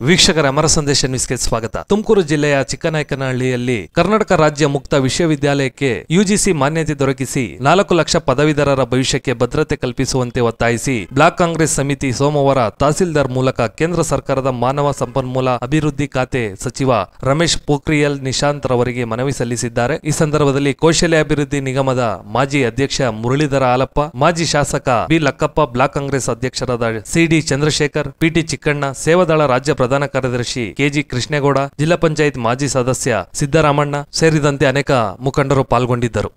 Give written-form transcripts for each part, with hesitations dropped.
ವೀಕ್ಷಕರ ಅಮರ ಸಂದೇಶ ನ್ಯೂಸ್ಗೆ ಸ್ವಾಗತ. ತುಮಕೂರು ಜಿಲ್ಲೆಯ ಚಿಕ್ಕನಾಯಕನಹಳ್ಳಿಯಲ್ಲಿ ಕರ್ನಾಟಕ ರಾಜ್ಯ ಮುಕ್ತ ವಿಶ್ವವಿದ್ಯಾಲಯಕ್ಕೆ ಯುಜಿಸಿ ಮಾನ್ಯತೆ ದೊರಕಿಸಿ 4 ಲಕ್ಷ ಪದವೀಧರರ ಭವಿಷ್ಯಕ್ಕೆ ಭದ್ರತೆ ಕಲ್ಪಿಸುವಂತೆ ಒತ್ತಾಯಿಸಿ ಬ್ಲಾಕ್ ಕಾಂಗ್ರೆಸ್ ಸಮಿತಿ ಸೋಮವಾರ ತಹಸೀಲ್ದಾರ್ ಮೂಲಕ ಕೇಂದ್ರ ಸರ್ಕಾರದ ಮಾನವ ಸಂಪನ್ಮೂಲ ಅಭಿವೃದ್ಧಿ ಖಾತೆ ಸಚಿವ ರಮೇಶ್ ಪೋಖ್ರಿಯಾಲ್ ನಿಶಾಂಕ್ ರವರಿಗೆ ಮನವಿ ಸಲ್ಲಿಸಿದ್ದಾರೆ. ಈ ಸಂದರ್ಭದಲ್ಲಿ ಕೌಶಲ್ಯಾಭಿವೃದ್ಧಿ ನಿಗಮದ ಮಾಜಿ ಅಧ್ಯಕ್ಷ ಮುರಳೀಧರ ಹಾಲಪ್ಪ, ಮಾಜಿ ಶಾಸಕ ಬಿ ಲಕ್ಕಪ್ಪ, ಬ್ಲಾಕ್ ಕಾಂಗ್ರೆಸ್ ಅಧ್ಯಕ್ಷರಾದ ಸಿಡಿ ಚಂದ್ರಶೇಖರ್, ಪಿಟಿ ಚಿಕ್ಕಣ್ಣ, ಸೇವಾದಳ ರಾಜ್ಯ ಪ್ರಧಾನ ಕಾರ್ಯದರ್ಶಿ ಕೆಜಿ ಕೃಷ್ಣೇಗೌಡ, ಜಿಲ್ಲಾ ಪಂಚಾಯತ್ ಮಾಜಿ ಸದಸ್ಯ ಸಿದ್ದರಾಮಣ್ಣ ಸೇರಿದಂತೆ ಅನೇಕ ಮುಖಂಡರು ಪಾಲ್ಗೊಂಡಿದ್ದರು.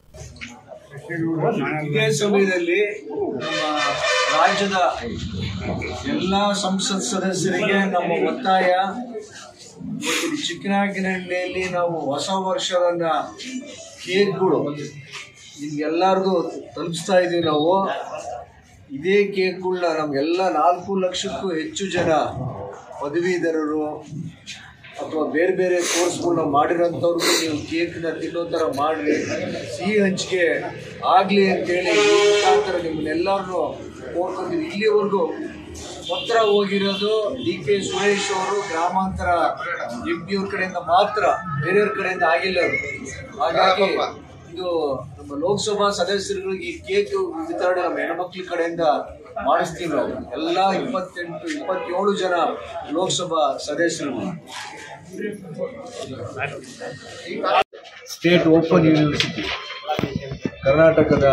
ಇದೇ ಸಮಯದಲ್ಲಿ ರಾಜ್ಯದ ಎಲ್ಲ ಸಂಸತ್ ಸದಸ್ಯರಿಗೆ ನಮ್ಮ ಒತ್ತಾಯ, ಚಿಕ್ಕನಾಯಕನಹಳ್ಳಿಯಲ್ಲಿ ನಾವು ಹೊಸ ವರ್ಷದ ಕೇಕ್ಗಳು ನಿಮ್ಗೆಲ್ಲರಿಗೂ ತಲುಪಿಸ್ತಾ ಇದ್ದೀವಿ. ನಾವು ಇದೇ ಕೇಕ್ಗಳನ್ನ ನಮಗೆಲ್ಲ 4 ಲಕ್ಷಕ್ಕೂ ಹೆಚ್ಚು ಜನ ಪದವೀಧರರು ಅಥವಾ ಬೇರೆ ಬೇರೆ ಕೋರ್ಸ್ಗಳನ್ನ ಮಾಡಿರೋಂಥವ್ರಿಗೂ ನೀವು ಕೇಕ್ನ ತಿನ್ನೋ ಥರ ಮಾಡಿರಿ, ಸಿಹಿ ಹಂಚಿಕೆ ಆಗಲಿ ಅಂತೇಳಿ ಮುಖಾಂತರ ನಿಮ್ಮನ್ನೆಲ್ಲರನ್ನೂ ಕೋರ್ಕೊತೀವಿ. ಇಲ್ಲಿವರೆಗೂ ಪತ್ರ ಹೋಗಿರೋದು DK ಸುರೇಶ್ ಅವರು ಗ್ರಾಮಾಂತರ MP ಅವ್ರ ಕಡೆಯಿಂದ ಮಾತ್ರ, ಬೇರೆಯವ್ರ ಕಡೆಯಿಂದ ಆಗಿಲ್ಲ. ಹಾಗಾಗಿ ಇದು ನಮ್ಮ ಲೋಕಸಭಾ ಸದಸ್ಯರುಗಳಿಗೆ ಈ ಕೇಕ್ ವಿತರಣೆ ನಮ್ಮ ಹೆಣ್ಮಕ್ಳ ಕಡೆಯಿಂದ ಮಾಡಿಸ್ತೀವಿ. ನಾವು ಎಲ್ಲ 27 ಜನ ಲೋಕಸಭಾ ಸದಸ್ಯರು. ಸ್ಟೇಟ್ ಓಪನ್ ಯೂನಿವರ್ಸಿಟಿ ಕರ್ನಾಟಕದ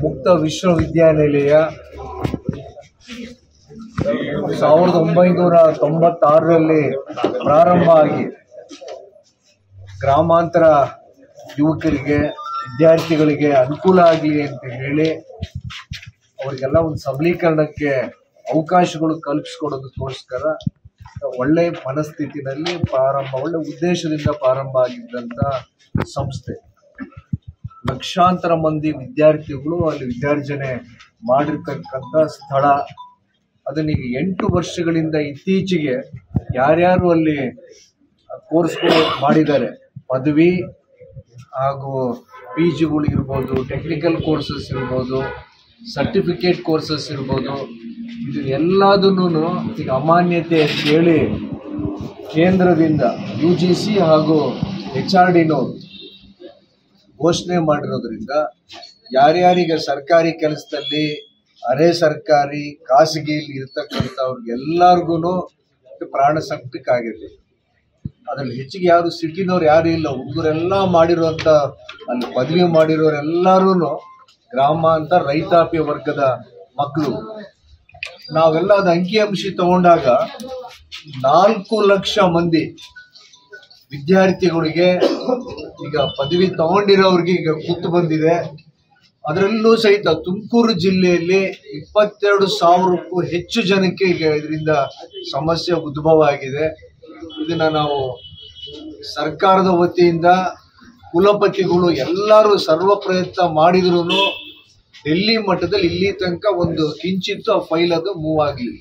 ಮುಕ್ತ ವಿಶ್ವವಿದ್ಯಾನಿಲಯ 1996ರಲ್ಲಿ ಪ್ರಾರಂಭ ಆಗಿ ಗ್ರಾಮಾಂತರ ಯುವಕರಿಗೆ, ವಿದ್ಯಾರ್ಥಿಗಳಿಗೆ ಅನುಕೂಲ ಆಗಲಿ ಅಂತ ಹೇಳಿ ಅವರಿಗೆಲ್ಲ ಒಂದು ಸಬಲೀಕರಣಕ್ಕೆ ಅವಕಾಶಗಳು ಕಲ್ಪಿಸ್ಕೊಡೋದಕ್ಕೋಸ್ಕರ ಒಳ್ಳೆ ಮನಸ್ಥಿತಿನಲ್ಲಿ ಒಳ್ಳೆ ಉದ್ದೇಶದಿಂದ ಪ್ರಾರಂಭ ಆಗಿದ್ದಂಥ ಸಂಸ್ಥೆ. ಲಕ್ಷಾಂತರ ಮಂದಿ ವಿದ್ಯಾರ್ಥಿಗಳು ಅಲ್ಲಿ ವಿದ್ಯಾರ್ಜನೆ ಮಾಡಿರ್ತಕ್ಕಂಥ ಸ್ಥಳ. ಅದನ್ನೀಗ 8 ವರ್ಷಗಳಿಂದ ಇತ್ತೀಚೆಗೆ ಯಾರ್ಯಾರು ಅಲ್ಲಿ ಕೋರ್ಸ್ಗಳು ಮಾಡಿದ್ದಾರೆ, ಪದವಿ ಹಾಗೂ PGಗಳು ಇರ್ಬೋದು, ಟೆಕ್ನಿಕಲ್ ಕೋರ್ಸಸ್ ಇರ್ಬೋದು, ಸರ್ಟಿಫಿಕೇಟ್ ಕೋರ್ಸಸ್ ಇರ್ಬೋದು, ಇದನ್ನೆಲ್ಲದನ್ನೂ ಈಗ ಅಮಾನ್ಯತೆ ಕೇಳಿ ಕೇಂದ್ರದಿಂದ UGC ಹಾಗೂ HRDನವರು ಘೋಷಣೆ ಮಾಡಿರೋದ್ರಿಂದ ಯಾರ್ಯಾರಿಗೆ ಸರ್ಕಾರಿ ಕೆಲಸದಲ್ಲಿ, ಅರೆ ಸರ್ಕಾರಿ, ಖಾಸಗಿ ಇರ್ತಕ್ಕಂಥವ್ರಿಗೆಲ್ಲರಿಗೂ ಪ್ರಾಣ ಸಂಕಟಕ್ಕಾಗಿದೆ. ಅದ್ರಲ್ಲಿ ಹೆಚ್ಚಿಗೆ ಯಾರು ಸಿಟಿನವ್ರು ಯಾರು ಇಲ್ಲ, ಹುಡುಗರೆಲ್ಲ ಮಾಡಿರುವಂಥ ಅಲ್ಲಿ ಪದವಿ ಮಾಡಿರೋರೆಲ್ಲರೂ ಗ್ರಾಮಾಂತರ ರೈತಾಪಿ ವರ್ಗದ ಮಕ್ಕಳು. ನಾವೆಲ್ಲ ಅದು ಅಂಕಿಅಂಶಿ ತಗೊಂಡಾಗ 4 ಲಕ್ಷ ಮಂದಿ ವಿದ್ಯಾರ್ಥಿಗಳಿಗೆ ಈಗ ಪದವಿ ತಗೊಂಡಿರೋರಿಗೆ ಈಗ ಕೂತು ಬಂದಿದೆ. ಅದರಲ್ಲೂ ಸಹಿತ ತುಮಕೂರು ಜಿಲ್ಲೆಯಲ್ಲಿ 22,000ಕ್ಕೂ ಹೆಚ್ಚು ಜನಕ್ಕೆ ಈಗ ಇದರಿಂದ ಸಮಸ್ಯೆ ಉದ್ಭವ ಆಗಿದೆ. ಇದನ್ನ ನಾವು ಸರ್ಕಾರದ ವತಿಯಿಂದ ಕುಲಪತಿಗಳು ಎಲ್ಲರೂ ಸರ್ವ ಪ್ರಯತ್ನ ಮಾಡಿದ್ರು ಡೆಲ್ಲಿ ಮಟ್ಟದಲ್ಲಿ ಇಲ್ಲಿ ತನಕ ಒಂದು ಕಿಂಚಿತ್ತು ಆ ಫೈಲ್ ಅದು ಮೂವ್ ಆಗಲಿ.